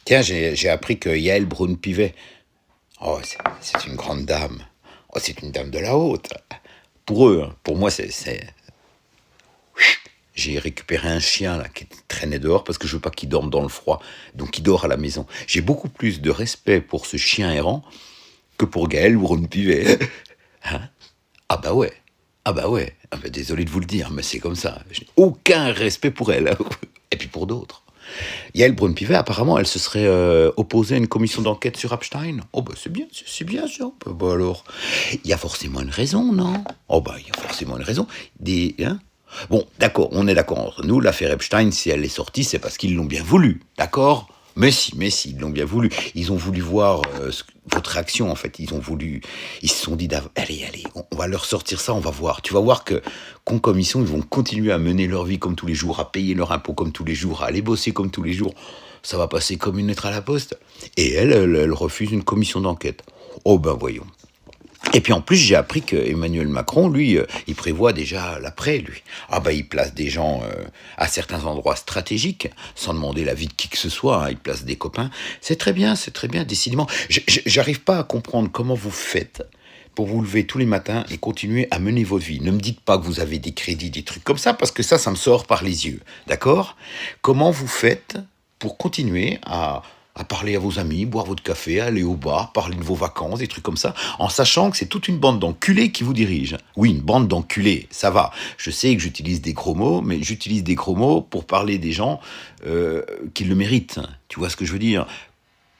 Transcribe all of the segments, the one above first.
Tiens, j'ai appris que Yael Braun-Pivet, oh, c'est une grande dame. Oh, c'est une dame de la haute. Pour eux, hein. Pour moi, j'ai récupéré un chien là, qui traînait dehors parce que je veux pas qu'il dorme dans le froid. Donc il dort à la maison. J'ai beaucoup plus de respect pour ce chien errant que pour Gaël Braun-Pivet. Hein? Ah bah ouais. Ah bah ouais. Ah bah désolé de vous le dire, mais c'est comme ça. Je n'ai aucun respect pour elle. Et puis pour d'autres. Yael Braun-Pivet, apparemment, elle se serait opposée à une commission d'enquête sur Epstein. Oh bah c'est bien ça. Bah alors, il y a forcément une raison, non? Oh bah il y a forcément une raison. Hein? Bon, d'accord, on est d'accord entre nous, l'affaire Epstein, si elle est sortie, c'est parce qu'ils l'ont bien voulu, d'accord? Mais si, ils l'ont bien voulu. Ils ont voulu voir votre réaction, en fait. Ils se sont dit, allez, on va leur sortir ça, on va voir. Tu vas voir que, commission, ils vont continuer à mener leur vie comme tous les jours, à payer leur impôt comme tous les jours, à aller bosser comme tous les jours. Ça va passer comme une lettre à la poste. Et elle refuse une commission d'enquête. Oh ben voyons. Et puis en plus, j'ai appris que Emmanuel Macron, lui, il prévoit déjà l'après, lui. Ah bah il place des gens à certains endroits stratégiques, sans demander l'avis de qui que ce soit, hein, il place des copains. C'est très bien, décidément. J'arrive pas à comprendre comment vous faites pour vous lever tous les matins et continuer à mener votre vie. Ne me dites pas que vous avez des crédits, des trucs comme ça, parce que ça me sort par les yeux, d'accord? Comment vous faites pour continuer à parler à vos amis, boire votre café, aller au bar, parler de vos vacances, des trucs comme ça, en sachant que c'est toute une bande d'enculés qui vous dirige. Oui, une bande d'enculés, ça va. Je sais que j'utilise des gros mots, mais j'utilise des gros mots pour parler des gens qui le méritent. Tu vois ce que je veux dire?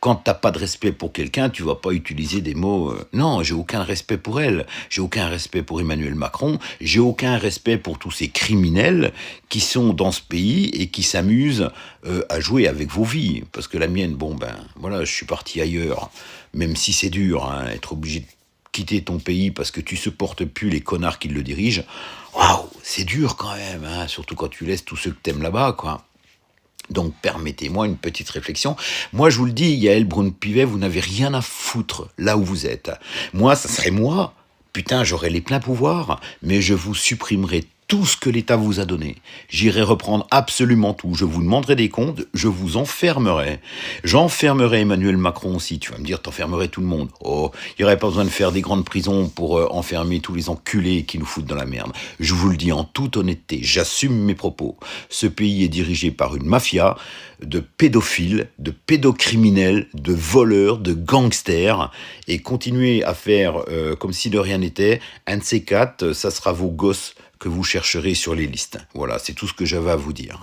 Quand t'as pas de respect pour quelqu'un, tu vas pas utiliser des mots... Non, j'ai aucun respect pour elle. J'ai aucun respect pour Emmanuel Macron. J'ai aucun respect pour tous ces criminels qui sont dans ce pays et qui s'amusent à jouer avec vos vies. Parce que la mienne, bon ben, voilà, je suis parti ailleurs. Même si c'est dur, hein, être obligé de quitter ton pays parce que tu supportes plus les connards qui le dirigent. Waouh, c'est dur quand même, hein, surtout quand tu laisses tous ceux que t'aimes là-bas, quoi. Donc permettez-moi une petite réflexion. Moi je vous le dis, Yael Braun-Pivet, vous n'avez rien à foutre là où vous êtes. Moi, ça serait moi. Putain, j'aurais les pleins pouvoirs, mais je vous supprimerai tout ce que l'État vous a donné. J'irai reprendre absolument tout. Je vous demanderai des comptes, je vous enfermerai. J'enfermerai Emmanuel Macron aussi. Tu vas me dire, t'enfermerais tout le monde. Oh, il n'y aurait pas besoin de faire des grandes prisons pour enfermer tous les enculés qui nous foutent dans la merde. Je vous le dis en toute honnêteté, j'assume mes propos. Ce pays est dirigé par une mafia de pédophiles, de pédocriminels, de voleurs, de gangsters. Et continuer à faire comme si de rien n'était, un de ces quatre, ça sera vos gosses que vous chercherez sur les listes. Voilà, c'est tout ce que j'avais à vous dire.